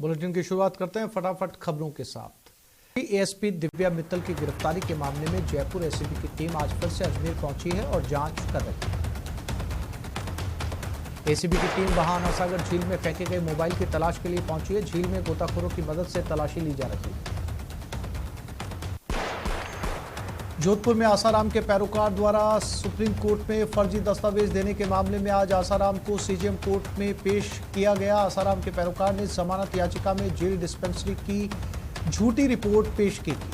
Bulletin की शुरुआत करते हैं फटाफट खबरों के साथ। एएसपी दिव्या मित्तल की गिरफ्तारी के मामले में जयपुर एसीबी की टीम आज फिर से अजमेर पहुंची है और जांच कर रही है। एसीबी की टीम वहां अनासागर झील में फेंके गए मोबाइल की तलाश के लिए पहुंची है। झील में गोताखोरों की मदद से तलाशी ली जा रही है। जोधपुर में आसाराम के पैरोकार द्वारा सुप्रीम कोर्ट में फर्जी दस्तावेज देने के मामले में आज आसाराम को सीजेएम कोर्ट में पेश किया गया। आसाराम के पैरोकार ने जमानत याचिका में जेल डिस्पेंसरी की झूठी रिपोर्ट पेश की थी।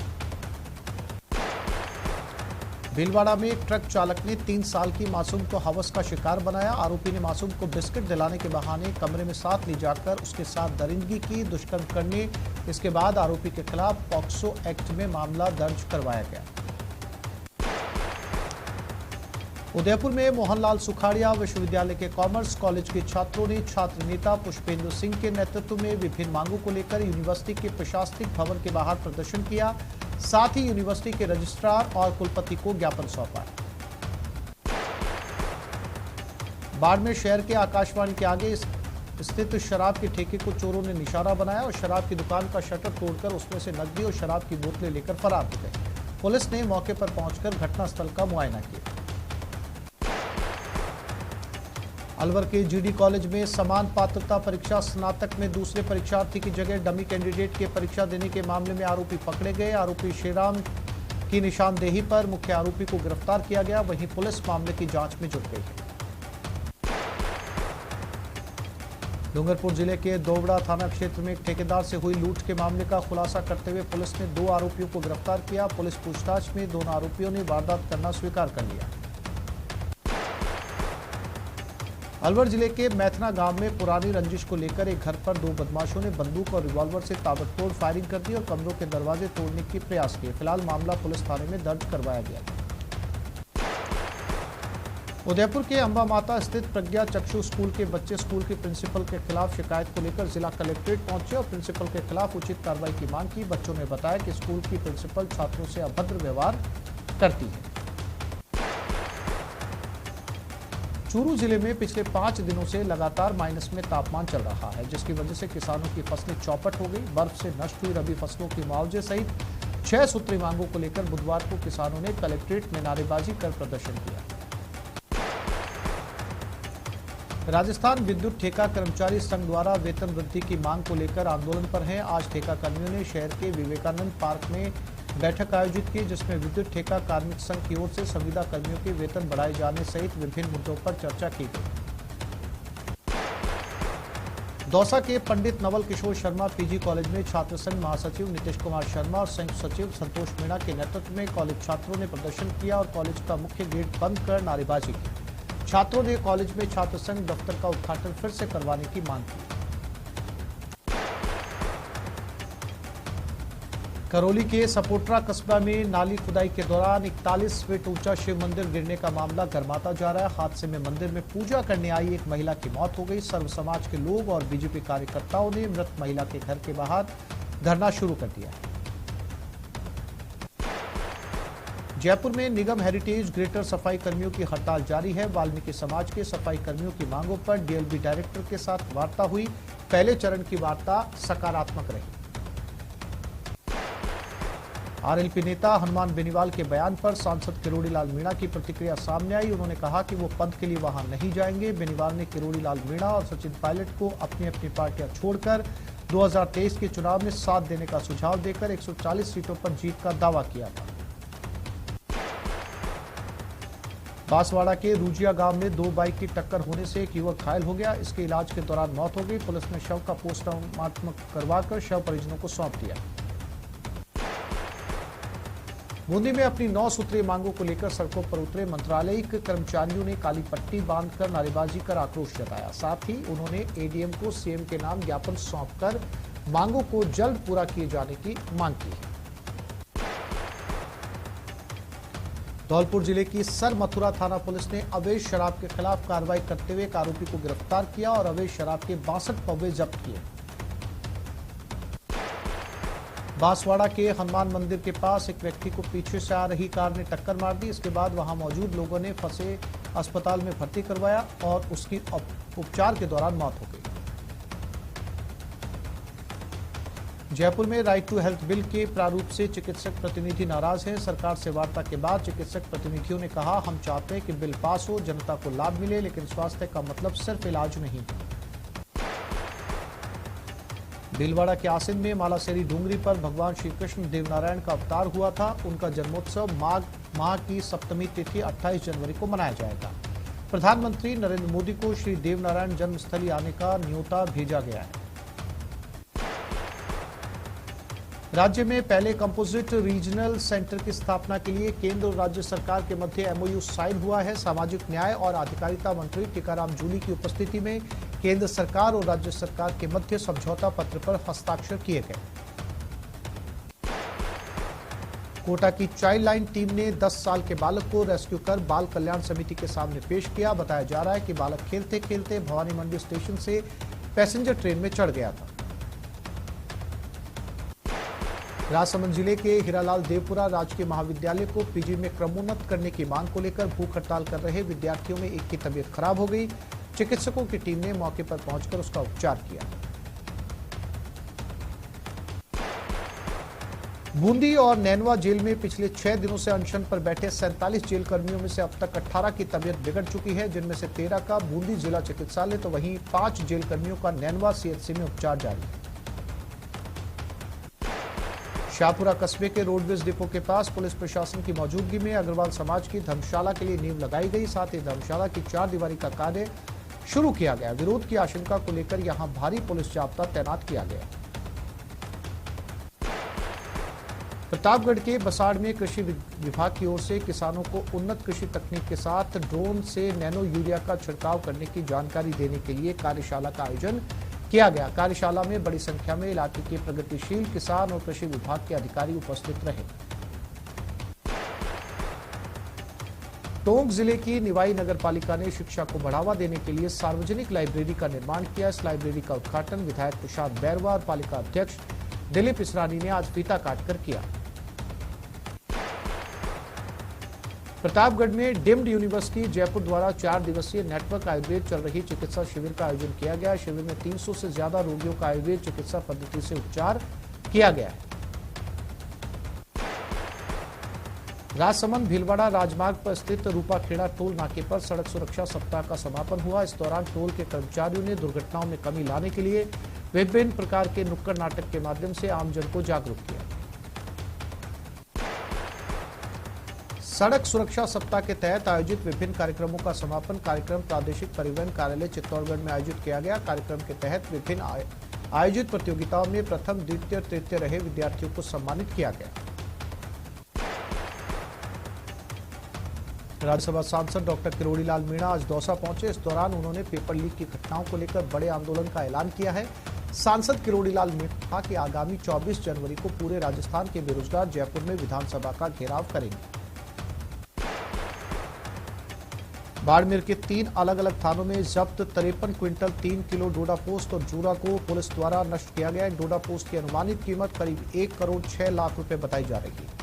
भीलवाड़ा में ट्रक चालक ने 3 साल की मासूम को हवस का शिकार बनाया। आरोपी ने मासूम को बिस्किट दिलाने के बहाने कमरे में साथ ले जाकर उसके साथ दरिंदगी की, दुष्कर्म करने। इसके बाद आरोपी के खिलाफ पॉक्सो एक्ट में मामला दर्ज करवाया गया। उदयपुर में मोहनलाल सुखाड़िया विश्वविद्यालय के कॉमर्स कॉलेज के छात्रों ने छात्र नेता पुष्पेंद्र सिंह के नेतृत्व में विभिन्न मांगों को लेकर यूनिवर्सिटी के प्रशासनिक भवन के बाहर प्रदर्शन किया। साथ ही यूनिवर्सिटी के रजिस्ट्रार और कुलपति को ज्ञापन सौंपा। बाड़मेर शहर के आकाशवाणी के आगे स्थित शराब के ठेके को चोरों ने निशाना बनाया और शराब की दुकान का शटर तोड़कर उसमें से नकदी और शराब की बोतलें लेकर फरार हो गए। पुलिस ने मौके पर पहुंचकर घटनास्थल का मुआयना किया। अलवर के जीडी कॉलेज में समान पात्रता परीक्षा स्नातक में दूसरे परीक्षार्थी की जगह डमी कैंडिडेट के परीक्षा देने के मामले में आरोपी पकड़े गए। आरोपी श्रीराम की निशानदेही पर मुख्य आरोपी को गिरफ्तार किया गया। वहीं पुलिस मामले की जांच में जुट गई है। डूंगरपुर जिले के दोवड़ा थाना क्षेत्र में एक ठेकेदार से हुई लूट के मामले का खुलासा करते हुए पुलिस ने 2 आरोपियों को गिरफ्तार किया। पुलिस पूछताछ में दोनों आरोपियों ने वारदात करना स्वीकार कर लिया। अलवर जिले के मैथना गांव में पुरानी रंजिश को लेकर एक घर पर 2 बदमाशों ने बंदूक और रिवॉल्वर से ताबड़तोड़ फायरिंग कर दी और कमरों के दरवाजे तोड़ने के प्रयास किए। फिलहाल मामला पुलिस थाने में दर्ज करवाया गया। उदयपुर के अंबा माता स्थित प्रज्ञा चक्षु स्कूल के बच्चे स्कूल के प्रिंसिपल के खिलाफ शिकायत को लेकर जिला कलेक्ट्रेट पहुंचे और प्रिंसिपल के खिलाफ उचित कार्रवाई की मांग की। बच्चों ने बताया कि स्कूल की प्रिंसिपल छात्रों से अभद्र व्यवहार करती है। चूरू जिले में पिछले 5 दिनों से लगातार माइनस में तापमान चल रहा है, जिसकी वजह से किसानों की फसलें चौपट हो गई। बर्फ से नष्ट हुई रबी फसलों की मुआवजे सहित 6 सूत्री मांगों को लेकर बुधवार को किसानों ने कलेक्ट्रेट में नारेबाजी कर प्रदर्शन किया। राजस्थान विद्युत ठेका कर्मचारी संघ द्वारा वेतन वृद्धि की मांग को लेकर आंदोलन पर हैं। आज ठेका कर्मियों ने शहर के विवेकानंद पार्क में बैठक आयोजित की, जिसमें विद्युत ठेका कार्मिक संघ की ओर से संविदा कर्मियों के वेतन बढ़ाए जाने सहित विभिन्न मुद्दों पर चर्चा की गई। दौसा के पंडित नवल किशोर शर्मा पीजी कॉलेज में छात्र संघ महासचिव नीतीश कुमार शर्मा और संयुक्त सचिव संतोष मीणा के नेतृत्व में कॉलेज छात्रों ने प्रदर्शन किया और कॉलेज का मुख्य गेट बंद कर नारेबाजी की। छात्रों ने कॉलेज में छात्र संघ दफ्तर का उद्घाटन फिर से करवाने की मांग की। करौली के सपोट्रा कस्बा में नाली खुदाई के दौरान 41 फीट ऊंचा शिव मंदिर गिरने का मामला गर्माता जा रहा है। हादसे में मंदिर में पूजा करने आई एक महिला की मौत हो गई। सर्व समाज के लोग और बीजेपी कार्यकर्ताओं ने मृत महिला के घर के बाहर धरना शुरू कर दिया। जयपुर में निगम हेरिटेज ग्रेटर सफाई कर्मियों की हड़ताल जारी है। वाल्मीकि समाज के सफाई कर्मियों की मांगों पर डीएलबी डायरेक्टर के साथ वार्ता हुई। पहले चरण की वार्ता सकारात्मक रही। आरएलपी नेता हनुमान बेनीवाल के बयान पर सांसद किरोड़ीलाल मीणा की प्रतिक्रिया सामने आई। उन्होंने कहा कि वो पद के लिए वहां नहीं जाएंगे। बेनीवाल ने किरोड़ीलाल मीणा और सचिन पायलट को अपनी अपनी पार्टियां छोड़कर 2023 के चुनाव में साथ देने का सुझाव देकर 140 सीटों पर जीत का दावा किया था। बांसवाड़ा के रूजिया गांव में 2 बाइक की टक्कर होने से एक युवक घायल हो गया। इसके इलाज के दौरान मौत हो गई। पुलिस ने शव का पोस्टमार्टम करवाकर शव परिजनों को सौंप दिया। बूंदी में अपनी 9 सूत्रीय मांगों को लेकर सड़कों पर उतरे मंत्रालयिक कर्मचारियों ने काली पट्टी बांधकर नारेबाजी कर आक्रोश जताया। साथ ही उन्होंने एडीएम को सीएम के नाम ज्ञापन सौंपकर मांगों को जल्द पूरा किए जाने की मांग की है। धौलपुर जिले की सर मथुरा थाना पुलिस ने अवैध शराब के खिलाफ कार्रवाई करते हुए एक आरोपी को गिरफ्तार किया और अवैध शराब के 62 पौवे जब्त किए। बांसवाड़ा के हनुमान मंदिर के पास एक व्यक्ति को पीछे से आ रही कार ने टक्कर मार दी। इसके बाद वहां मौजूद लोगों ने फंसे अस्पताल में भर्ती करवाया और उसकी उपचार के दौरान मौत हो गई। जयपुर में राइट टू हेल्थ बिल के प्रारूप से चिकित्सक प्रतिनिधि नाराज हैं। सरकार से वार्ता के बाद चिकित्सक प्रतिनिधियों ने कहा, हम चाहते हैं कि बिल पास हो, जनता को लाभ मिले, लेकिन स्वास्थ्य का मतलब सिर्फ इलाज नहीं। भीलवाड़ा के आसिन में मालासेरी डूंगरी पर भगवान श्री कृष्ण देवनारायण का अवतार हुआ था। उनका जन्मोत्सव माघ माह की सप्तमी तिथि 28 जनवरी को मनाया जाएगा। प्रधानमंत्री नरेंद्र मोदी को श्री देवनारायण जन्मस्थली आने का न्योता भेजा गया है। राज्य में पहले कंपोजिट रीजनल सेंटर की स्थापना के लिए केंद्र और राज्य सरकार के मध्य एमओयू साइन हुआ है। सामाजिक न्याय और अधिकारिता मंत्री टीकाराम जूली की उपस्थिति में केंद्र सरकार और राज्य सरकार के मध्य समझौता पत्र पर हस्ताक्षर किए गए। कोटा की चाइल्ड लाइन टीम ने 10 साल के बालक को रेस्क्यू कर बाल कल्याण समिति के सामने पेश किया। बताया जा रहा है कि बालक खेलते खेलते भवानी मंडी स्टेशन से पैसेंजर ट्रेन में चढ़ गया था। राजसमंद जिले के हीरालाल देवपुरा राजकीय महाविद्यालय को पीजी में क्रमोन्नत करने की मांग को लेकर भूख हड़ताल कर रहे विद्यार्थियों में एक की तबीयत खराब हो गई। चिकित्सकों की टीम ने मौके पर पहुंचकर उसका उपचार किया। बूंदी और नैनवा जेल में पिछले 6 दिनों से अनशन पर बैठे 47 जेल कर्मियों में से अब तक 18 की तबीयत बिगड़ चुकी है, जिनमें से 13 का बूंदी जिला चिकित्सालय तो वहीं 5 जेल कर्मियों का नैनवा सीएचसी में उपचार जारी है। शाहपुरा कस्बे के रोडवेज डिपो के पास पुलिस प्रशासन की मौजूदगी में अग्रवाल समाज की धर्मशाला के लिए नींव लगाई गई। साथ ही धर्मशाला की 4 दीवारी का कार्य शुरू किया गया। विरोध की आशंका को लेकर यहां भारी पुलिस जाब्ता तैनात किया गया। प्रतापगढ़ के बसाड़ में कृषि विभाग की ओर से किसानों को उन्नत कृषि तकनीक के साथ ड्रोन से नैनो यूरिया का छिड़काव करने की जानकारी देने के लिए कार्यशाला का आयोजन किया गया। कार्यशाला में बड़ी संख्या में इलाके के प्रगतिशील किसान और कृषि विभाग के अधिकारी उपस्थित रहे। टोंक जिले की निवाई नगर पालिका ने शिक्षा को बढ़ावा देने के लिए सार्वजनिक लाइब्रेरी का निर्माण किया। इस लाइब्रेरी का उद्घाटन विधायक प्रसाद बैरवा और पालिका अध्यक्ष दिलीप इसरानी ने आज फीता काटकर किया। प्रतापगढ़ में डीम्ड यूनिवर्सिटी जयपुर द्वारा 4 दिवसीय नेटवर्क आयुर्वेद चल रही चिकित्सा शिविर का आयोजन किया गया। शिविर में 300 से ज्यादा रोगियों का आयुर्वेद चिकित्सा पद्धति से उपचार किया गया है। राजसमंद भीलवाड़ा राजमार्ग पर स्थित रूपाखेड़ा टोल नाके पर सड़क सुरक्षा सप्ताह का समापन हुआ। इस दौरान टोल के कर्मचारियों ने दुर्घटनाओं में कमी लाने के लिए विभिन्न प्रकार के नुक्कड़ नाटक के माध्यम से आमजन को जागरूक किया। सड़क सुरक्षा सप्ताह के तहत आयोजित विभिन्न कार्यक्रमों का समापन कार्यक्रम प्रादेशिक परिवहन कार्यालय चित्तौड़गढ़ में आयोजित किया गया। कार्यक्रम के तहत विभिन्न आयोजित प्रतियोगिताओं में प्रथम, द्वितीय और तृतीय रहे विद्यार्थियों को सम्मानित किया गया। राज्यसभा सांसद डॉक्टर किरोड़ीलाल मीणा आज दौसा पहुंचे। इस दौरान उन्होंने पेपर लीक की घटनाओं को लेकर बड़े आंदोलन का ऐलान किया है। सांसद किरोड़ीलाल मीणा ने कहा कि आगामी 24 जनवरी को पूरे राजस्थान के बेरोजगार जयपुर में विधानसभा का घेराव करेंगे। बाड़मेर के 3 अलग अलग थानों में जब्त 53 क्विंटल 3 किलो डोडा पोस्ट और जूरा को पुलिस द्वारा नष्ट किया गया है। डोडा पोस्ट की अनुमानित कीमत करीब 1 करोड़ 6 लाख रुपए बताई जा रही है।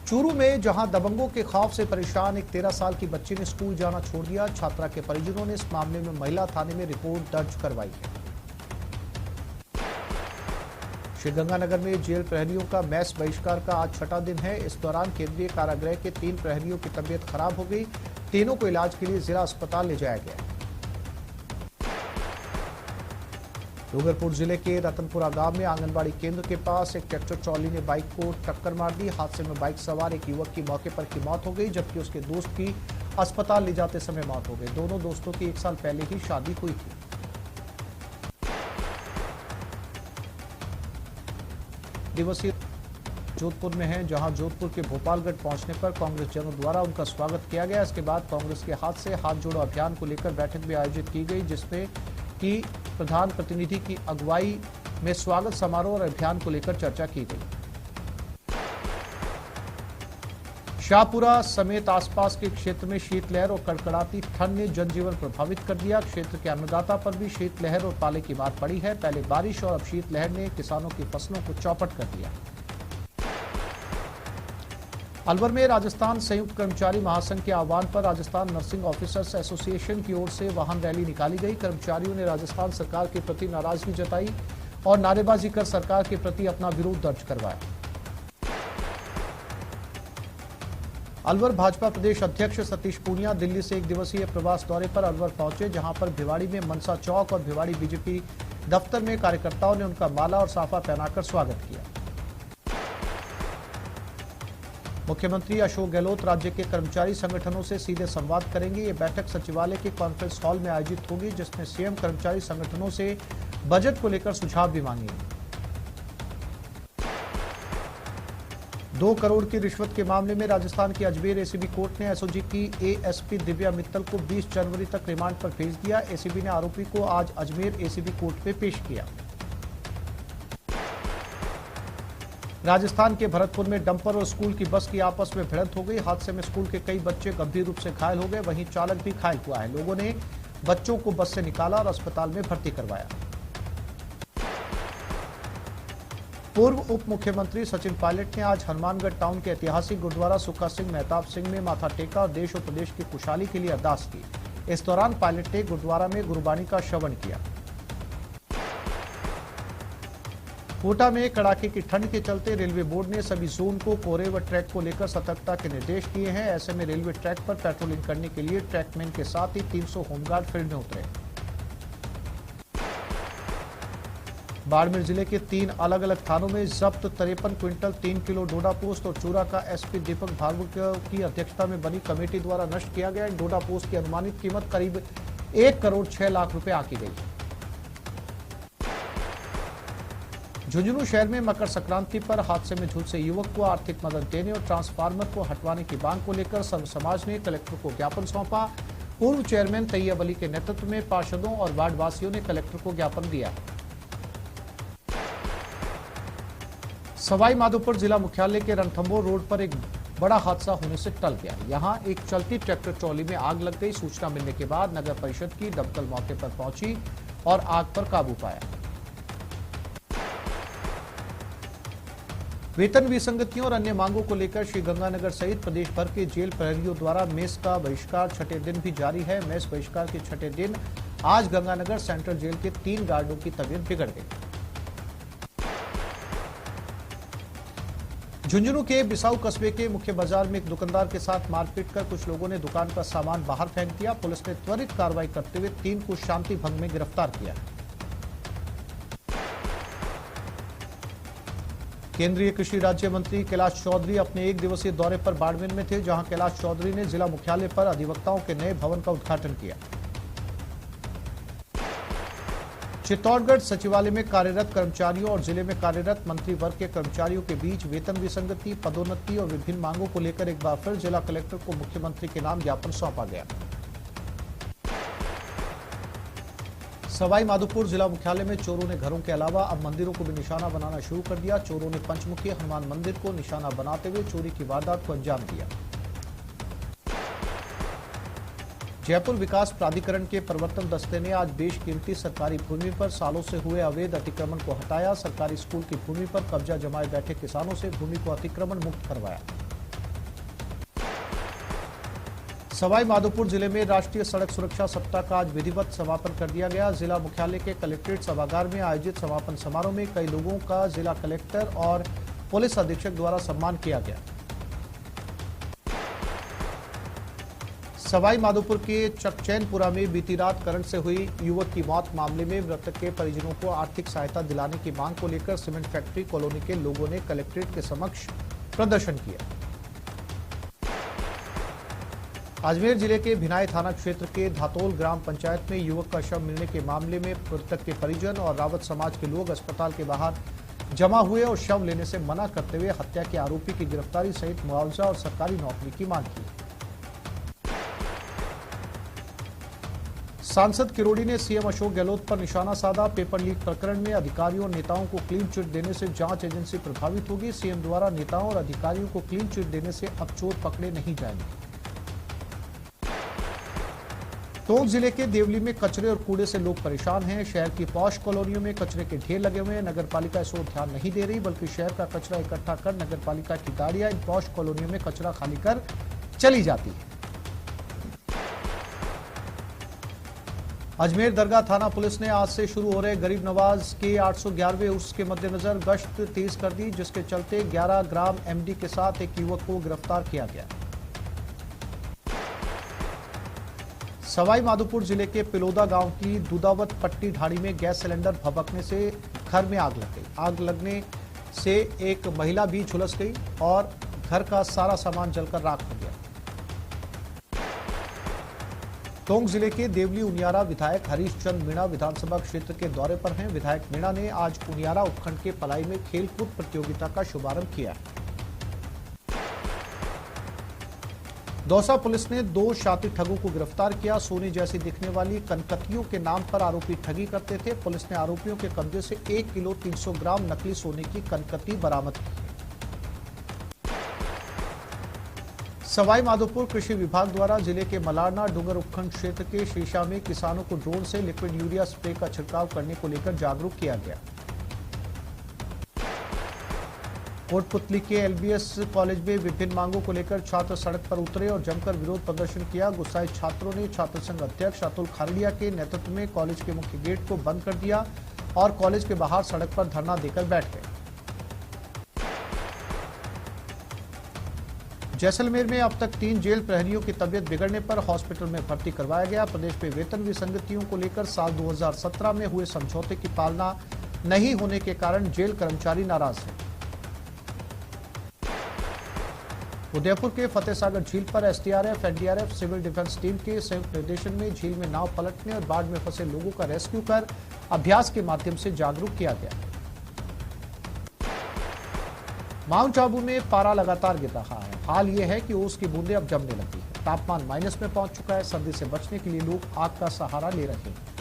चूरू में जहां दबंगों के खौफ से परेशान एक 13 साल की बच्ची ने स्कूल जाना छोड़ दिया, छात्रा के परिजनों ने इस मामले में महिला थाने में रिपोर्ट दर्ज करवाई है। श्रीगंगानगर में जेल प्रहरियों का मैस बहिष्कार का आज 6वां दिन है। इस दौरान केंद्रीय कारागृह के 3 प्रहरियों की तबीयत खराब हो गई। तीनों को इलाज के लिए जिला अस्पताल ले जाया गया। डूंगरपुर जिले के रतनपुरा गांव में आंगनबाड़ी केंद्र के पास एक ट्रैक्टर ट्रॉली ने बाइक को टक्कर मार दी। हादसे में बाइक सवार एक युवक की मौके पर ही मौत हो गई, जबकि उसके दोस्त की अस्पताल ले जाते समय मौत हो गई। दोनों दोस्तों की 1 साल पहले ही शादी हुई थी। दिवसीय जोधपुर में है, जहां जोधपुर के भोपालगढ़ पहुंचने पर कांग्रेस जनों द्वारा उनका स्वागत किया गया। इसके बाद कांग्रेस के हाथ से हाथ जोड़ो अभियान को लेकर बैठक भी आयोजित की गई, जिसमें कि प्रधान प्रतिनिधि की अगुवाई में स्वागत समारोह और अभियान को लेकर चर्चा की गई। शाहपुरा समेत आसपास के क्षेत्र में शीतलहर और कड़कड़ाती ठंड ने जनजीवन प्रभावित कर दिया। क्षेत्र के अन्नदाता पर भी शीतलहर और पाले की मार पड़ी है। पहले बारिश और अब शीतलहर ने किसानों की फसलों को चौपट कर दिया। अलवर में राजस्थान संयुक्त कर्मचारी महासंघ के आह्वान पर राजस्थान नर्सिंग ऑफिसर्स एसोसिएशन की ओर से वाहन रैली निकाली गई। कर्मचारियों ने राजस्थान सरकार के प्रति नाराजगी जताई और नारेबाजी कर सरकार के प्रति अपना विरोध दर्ज करवाया। अलवर भाजपा प्रदेश अध्यक्ष सतीश पूनिया दिल्ली से एक दिवसीय प्रवास दौरे पर अलवर पहुंचे, जहां पर भिवाड़ी में मनसा चौक और भिवाड़ी बीजेपी दफ्तर में कार्यकर्ताओं ने उनका माला और साफा पहनाकर स्वागत किया। मुख्यमंत्री अशोक गहलोत राज्य के कर्मचारी संगठनों से सीधे संवाद करेंगे। ये बैठक सचिवालय के कॉन्फ्रेंस हॉल में आयोजित होगी, जिसमें सीएम कर्मचारी संगठनों से बजट को लेकर सुझाव भी मांगेंगे। 2 करोड़ की रिश्वत के मामले में राजस्थान की अजमेर एसीबी कोर्ट ने एसओजी की एएसपी दिव्या मित्तल को 20 जनवरी तक रिमांड पर भेज दिया। एसीबी ने आरोपी को आज अजमेर एसीबी कोर्ट में पेश किया। राजस्थान के भरतपुर में डंपर और स्कूल की बस की आपस में भिड़ंत हो गई। हादसे में स्कूल के कई बच्चे गंभीर रूप से घायल हो गए, वहीं चालक भी घायल हुआ है। लोगों ने बच्चों को बस से निकाला और अस्पताल में भर्ती करवाया। पूर्व उप मुख्यमंत्री सचिन पायलट ने आज हनुमानगढ़ टाउन के ऐतिहासिक गुरुद्वारा सुक्खा सिंह मेहताब सिंह में माथा टेका और देश और प्रदेश की खुशहाली के लिए अरदास की। इस दौरान पायलट ने गुरुद्वारा में गुरुबाणी का श्रवण किया। कोटा में कड़ाके की ठंड के चलते रेलवे बोर्ड ने सभी जोन को कोहरे व ट्रैक को लेकर सतर्कता के निर्देश दिए हैं। ऐसे में रेलवे ट्रैक पर पेट्रोलिंग करने के लिए ट्रैकमैन के साथ ही 300 होमगार्ड फील्ड में उतरे। बाड़मेर जिले के 3 अलग अलग थानों में जब्त 53 क्विंटल 3 किलो डोडा पोस्ट और चूरा का एसपी दीपक भार्गव की अध्यक्षता में बनी कमेटी द्वारा नष्ट किया गया। डोडा पोस्ट की अनुमानित कीमत करीब 1 करोड़ 6 लाख रुपए आंकी गई। झुंझुनू शहर में मकर संक्रांति पर हादसे में झुलसे युवक को आर्थिक मदद देने और ट्रांसफार्मर को हटवाने की मांग को लेकर सर्व समाज ने कलेक्टर को ज्ञापन सौंपा। पूर्व चेयरमैन तैयब अली के नेतृत्व में पार्षदों और वार्ड वासियों ने कलेक्टर को ज्ञापन दिया। सवाई माधोपुर जिला मुख्यालय के रणथंभौर रोड पर एक बड़ा हादसा होने से टल गया। यहां एक चलती ट्रैक्टर ट्रॉली में आग लग गई। सूचना मिलने के बाद नगर परिषद की दमकल मौके पर पहुंची और आग पर काबू पाया। वेतन विसंगतियों और अन्य मांगों को लेकर श्रीगंगानगर सहित प्रदेश भर के जेल प्रहरियों द्वारा मेस का बहिष्कार छठे दिन भी जारी है। मेस बहिष्कार के छठे दिन आज गंगानगर सेंट्रल जेल के 3 गार्डों की तबीयत बिगड़ गई। झुंझुनू के बिसाऊ कस्बे के मुख्य बाजार में एक दुकानदार के साथ मारपीट कर कुछ लोगों ने दुकान का सामान बाहर फेंक दिया। पुलिस ने त्वरित कार्रवाई करते हुए 3 को शांति भंग में गिरफ्तार किया। केंद्रीय कृषि राज्य मंत्री कैलाश चौधरी अपने 1 दिवसीय दौरे पर बाड़मेर में थे, जहां कैलाश चौधरी ने जिला मुख्यालय पर अधिवक्ताओं के नए भवन का उद्घाटन किया। चित्तौड़गढ़ सचिवालय में कार्यरत कर्मचारियों और जिले में कार्यरत मंत्री वर्ग के कर्मचारियों के बीच वेतन विसंगति, पदोन्नति और विभिन्न मांगों को लेकर एक बार फिर जिला कलेक्टर को मुख्यमंत्री के नाम ज्ञापन सौंपा गया। सवाई माधोपुर जिला मुख्यालय में चोरों ने घरों के अलावा अब मंदिरों को भी निशाना बनाना शुरू कर दिया। चोरों ने पंचमुखी हनुमान मंदिर को निशाना बनाते हुए चोरी की वारदात को अंजाम दिया। जयपुर विकास प्राधिकरण के प्रवर्तन दस्ते ने आज बेशकीमती सरकारी भूमि पर सालों से हुए अवैध अतिक्रमण को हटाया। सरकारी स्कूल की भूमि पर कब्जा जमाए बैठे किसानों से भूमि को अतिक्रमण मुक्त करवाया। सवाई माधोपुर जिले में राष्ट्रीय सड़क सुरक्षा सप्ताह का आज विधिवत समापन कर दिया गया। जिला मुख्यालय के कलेक्ट्रेट सभागार में आयोजित समापन समारोह में कई लोगों का जिला कलेक्टर और पुलिस अधीक्षक द्वारा सम्मान किया गया। सवाई माधोपुर के चकचैनपुरा में बीती रात करंट से हुई युवक की मौत मामले में मृतक के परिजनों को आर्थिक सहायता दिलाने की मांग को लेकर सीमेंट फैक्ट्री कॉलोनी के लोगों ने कलेक्ट्रेट के समक्ष प्रदर्शन किया। अजमेर जिले के भिनाई थाना क्षेत्र के धातोल ग्राम पंचायत में युवक का शव मिलने के मामले में मृतक के परिजन और रावत समाज के लोग अस्पताल के बाहर जमा हुए और शव लेने से मना करते हुए हत्या के आरोपी की गिरफ्तारी सहित मुआवजा और सरकारी नौकरी की मांग की। सांसद किरोड़ी ने सीएम अशोक गहलोत पर निशाना साधा। पेपर लीक प्रकरण में अधिकारियों और नेताओं को क्लीन चिट देने से जांच एजेंसी प्रभावित होगी। सीएम द्वारा नेताओं और अधिकारियों को क्लीन चिट देने से अब चोर पकड़े नहीं जाएंगे। टोंक जिले के देवली में कचरे और कूड़े से लोग परेशान हैं। शहर की पॉश कॉलोनियों में कचरे के ढेर लगे हुए हैं। नगरपालिका इस ओर ध्यान नहीं दे रही, बल्कि शहर का कचरा इकट्ठा कर नगरपालिका की गाड़ियां इन पॉश कॉलोनियों में कचरा खाली कर चली जाती है। अजमेर दरगाह थाना पुलिस ने आज से शुरू हो रहे गरीब नवाज के 811वें उर्स के मद्देनजर गश्त तेज कर दी, जिसके चलते 11 ग्राम एमडी के साथ एक युवक को गिरफ्तार किया गया। सवाई माधोपुर जिले के पिलोदा गांव की दुदावत पट्टी ढाणी में गैस सिलेंडर भभकने से घर में आग लग गई। आग लगने से एक महिला भी झुलस गई और घर का सारा सामान जलकर राख हो गया। टोंक जिले के देवली उनियारा विधायक हरीश चंद मीणा विधानसभा क्षेत्र के दौरे पर हैं। विधायक मीणा ने आज उनियारा उपखंड के पलाई में खेलकूद प्रतियोगिता का शुभारंभ किया। दौसा पुलिस ने 2 शातिर ठगों को गिरफ्तार किया। सोने जैसी दिखने वाली कनकतियों के नाम पर आरोपी ठगी करते थे। पुलिस ने आरोपियों के कब्जे से 1 किलो 300 ग्राम नकली सोने की कनकती बरामद की। सवाई माधोपुर कृषि विभाग द्वारा जिले के मलारना डूंगर उपखंड क्षेत्र के शीशा में किसानों को ड्रोन से लिक्विड यूरिया स्प्रे का छिड़काव करने को लेकर जागरूक किया गया। कोटपुतली के एलबीएस कॉलेज में विभिन्न मांगों को लेकर छात्र सड़क पर उतरे और जमकर विरोध प्रदर्शन किया। गुस्साए छात्रों ने छात्र संघ अध्यक्ष अतुल खारड़िया के नेतृत्व में कॉलेज के मुख्य गेट को बंद कर दिया और कॉलेज के बाहर सड़क पर धरना देकर बैठ गए। जैसलमेर में अब तक 3 जेल प्रहरियों की तबीयत बिगड़ने पर हॉस्पिटल में भर्ती करवाया गया। प्रदेश में वेतन विसंगतियों को लेकर साल 2017 में हुए समझौते की पालना नहीं होने के कारण जेल कर्मचारी नाराज हैं। उदयपुर के फतेहसागर झील पर SDRF, NDRF, civil defence team के संयुक्त निर्देशन में झील में नाव पलटने और बाढ़ में फंसे लोगों का रेस्क्यू कर अभ्यास के माध्यम से जागरूक किया गया। माउंट आबू में पारा लगातार गिर रहा है। हाल यह है कि ओस की बूंदें अब जमने लगी है। तापमान माइनस में पहुंच चुका है। सर्दी से बचने के लिए लोग आग का सहारा ले रहे हैं।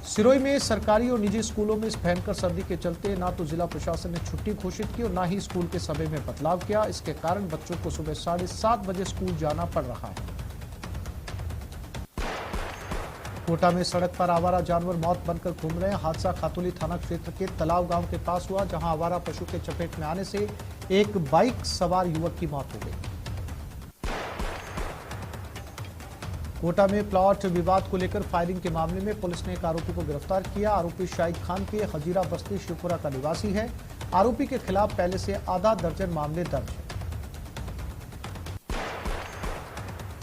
सिरोही में सरकारी और निजी स्कूलों में इस भयंकर सर्दी के चलते ना तो जिला प्रशासन ने छुट्टी घोषित की और ना ही स्कूल के समय में बदलाव किया। इसके कारण बच्चों को सुबह 7:30 बजे स्कूल जाना पड़ रहा है। कोटा में सड़क पर आवारा जानवर मौत बनकर घूम रहे हैं। हादसा खातुली थाना क्षेत्र के तलाव गांव के पास हुआ, जहां आवारा पशु के चपेट में आने से एक बाइक सवार युवक की मौत हो गई। कोटा में प्लॉट विवाद को लेकर फायरिंग के मामले में पुलिस ने एक आरोपी को गिरफ्तार किया। आरोपी शाहिद खान के हजीरा बस्ती शिवपुरा का निवासी है। आरोपी के खिलाफ पहले से आधा दर्जन मामले दर्ज है।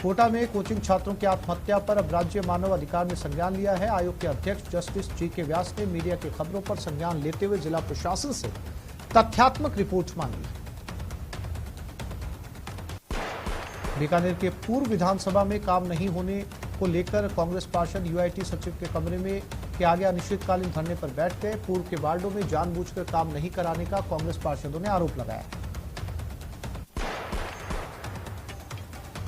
कोटा में कोचिंग छात्रों की आत्महत्या पर अब राज्य मानव अधिकार ने संज्ञान लिया है। आयोग के अध्यक्ष जस्टिस जी.के. व्यास ने मीडिया की खबरों पर संज्ञान लेते हुए जिला प्रशासन से तथ्यात्मक रिपोर्ट मांगी। बीकानेर के पूर्व विधानसभा में काम नहीं होने को लेकर कांग्रेस पार्षद यूआईटी सचिव के कमरे में के आगे अनिश्चितकालीन धरने पर बैठ गए। पूर्व के वार्डों में जानबूझकर काम नहीं कराने का कांग्रेस पार्षदों ने आरोप लगाया।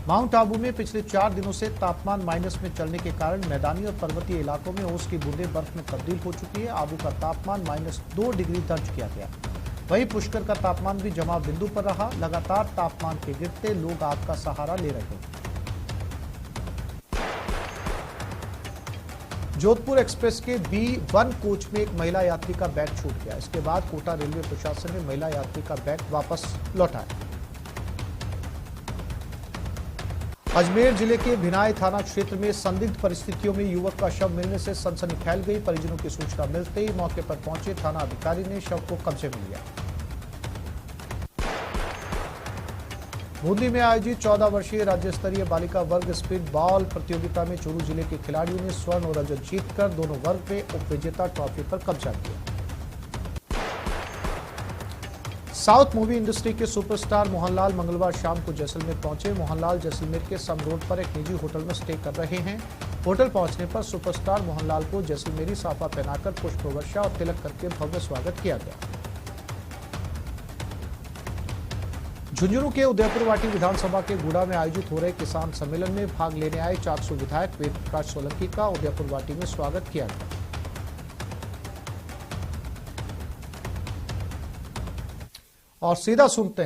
माउंट आबू में पिछले 4 दिनों से तापमान माइनस में चलने के कारण मैदानी और पर्वतीय इलाकों में ओस की बूंदें बर्फ में तब्दील हो चुकी है। आबू का तापमान -2 डिग्री दर्ज किया गया। वहीं पुष्कर का तापमान भी जमाव बिंदु पर रहा। लगातार तापमान के गिरते लोग आग का सहारा ले रहे हैं। जोधपुर एक्सप्रेस के B1 कोच में एक महिला यात्री का बैग छूट गया। इसके बाद कोटा रेलवे प्रशासन ने महिला यात्री का बैग वापस लौटाया। अजमेर जिले के भिनाई थाना क्षेत्र में संदिग्ध परिस्थितियों में युवक का शव मिलने से सनसनी फैल गई। परिजनों की सूचना मिलते ही मौके पर पहुंचे थाना अधिकारी ने शव को कब्जे में लिया। बूंदी में आयोजित 14 वर्षीय राज्य स्तरीय बालिका वर्ग स्पीड बॉल प्रतियोगिता में चूरू जिले के खिलाड़ियों ने स्वर्ण और रजत जीतकर दोनों वर्ग में उपविजेता ट्रॉफी पर कब्जा किया। साउथ मूवी इंडस्ट्री के सुपरस्टार मोहनलाल मंगलवार शाम को जैसलमेर पहुंचे। मोहनलाल जैसलमेर के सम रोड पर एक निजी होटल में स्टे कर रहे हैं। होटल पहुंचने पर सुपरस्टार मोहनलाल को जैसलमेरी साफा पहनाकर पुष्प वर्षा और तिलक करके भव्य स्वागत किया गया। झुंझुनू के उदयपुरवाटी विधानसभा के गुड़ा में आयोजित हो रहे किसान सम्मेलन में भाग लेने आए 400 विधायक वेद प्रकाश सोलंकी का उदयपुरवाटी में स्वागत किया गया। और सीधा सुनते हैं